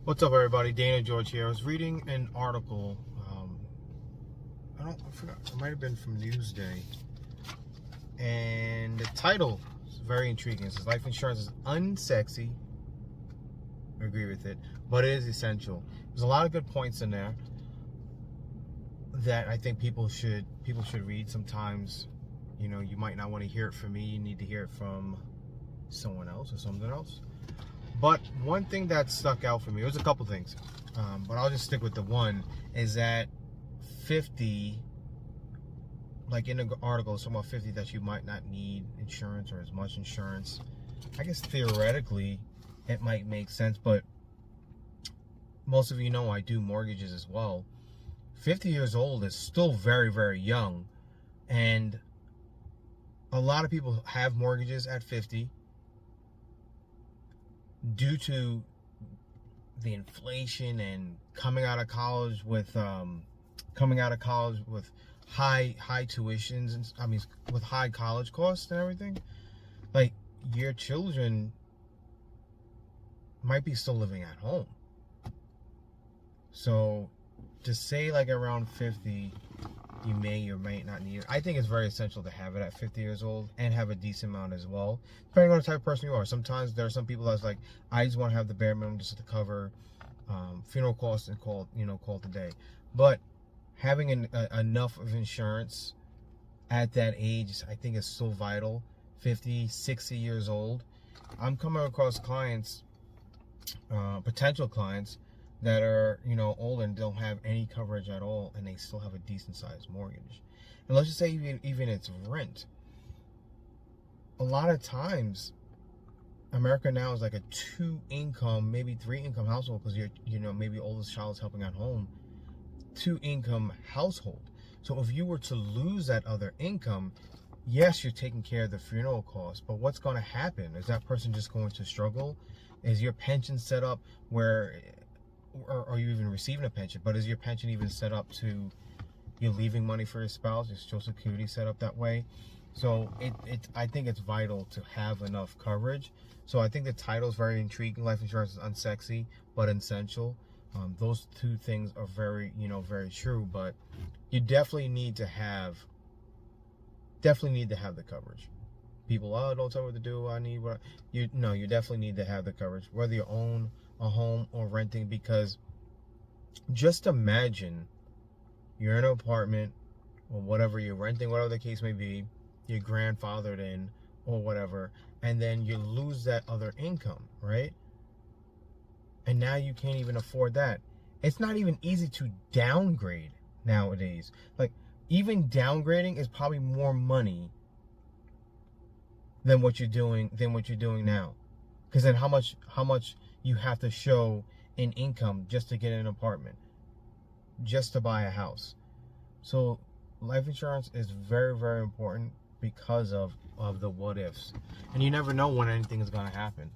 What's up, everybody? Dana George here. I was reading an article. I forgot. It might have been from Newsday, and the title is very intriguing. It says life insurance is unsexy. I agree with it, but it is essential. There's a lot of good points in there that I think people should read. Sometimes, you might not want to hear it from me. You need to hear it from someone else or something else. But one thing that stuck out for me, there was a couple things, but I'll just stick with the one, is that 50, like in the article, it's talking about 50 that you might not need insurance or as much insurance. I guess theoretically it might make sense, but most of you know I do mortgages as well. 50 years old is still very, very young, and a lot of people have mortgages at 50. Due to the inflation and coming out of college with high tuitions, and with high college costs and everything, like your children might be still living at home. So to say like around 50 you may or may not need it, I think it's very essential to have it at 50 years old and have a decent amount as well, depending on the type of person you are. Sometimes there are some people that's like, I just want to have the bare minimum just to cover funeral costs and call it a day. But having enough of insurance at that age, I think, is so vital. 50, 60 years old, I'm coming across clients, potential clients, that are older and don't have any coverage at all, and they still have a decent sized mortgage. And let's just say even it's rent. A lot of times America now is like a 2-income, maybe 3-income household, because maybe oldest child is helping at home. 2-income household. So if you were to lose that other income, yes, you're taking care of the funeral costs, but what's going to happen? Is that person just going to struggle? Is your pension set up where, or are you even receiving a pension, but is your pension even set up to you're leaving money for your spouse? Is Social Security set up that way? So I think it's vital to have enough coverage. So I think the title is very intriguing. Life insurance is unsexy but essential. Those two things are very true, but you definitely need to have the coverage. People, don't tell me what to do. You definitely need to have the coverage, whether you own a home or renting, because just imagine you're in an apartment or whatever, you're renting, whatever the case may be, you're grandfathered in or whatever, and then you lose that other income, right? And now you can't even afford that. It's not even easy to downgrade nowadays. Like, even downgrading is probably more money than what you're doing now. Because then how much you have to show in income just to get an apartment, just to buy a house. So life insurance is very, very important because of the what ifs, and you never know when anything is going to happen.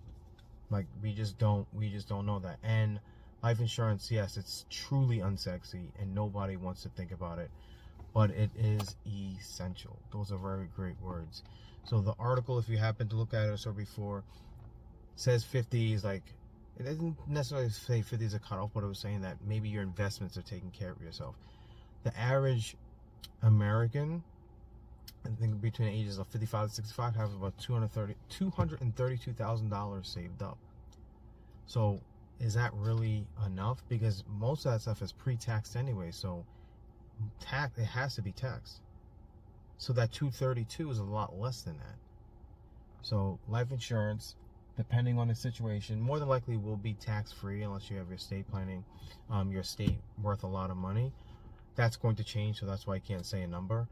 Like, we just don't know that. And life insurance, yes, it's truly unsexy and nobody wants to think about it, but it is essential. Those are very great words. So the article, if you happen to look at it or so before, says 50 is like, it doesn't necessarily say 50 is a cutoff, but it was saying that maybe your investments are taking care of yourself. The average American, I think between the ages of 55 and 65, have about $232,000 saved up. So is that really enough? Because most of that stuff is pre-taxed anyway, so it has to be taxed. So that 232 is a lot less than that. So life insurance, depending on the situation, more than likely will be tax-free unless you have your estate planning, your estate worth a lot of money. That's going to change, so that's why I can't say a number.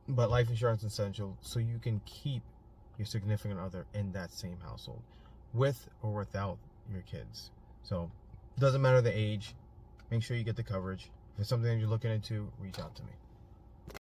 But life insurance is essential so you can keep your significant other in that same household, with or without your kids. So it doesn't matter the age. Make sure you get the coverage. If it's something that you're looking into, reach out to me.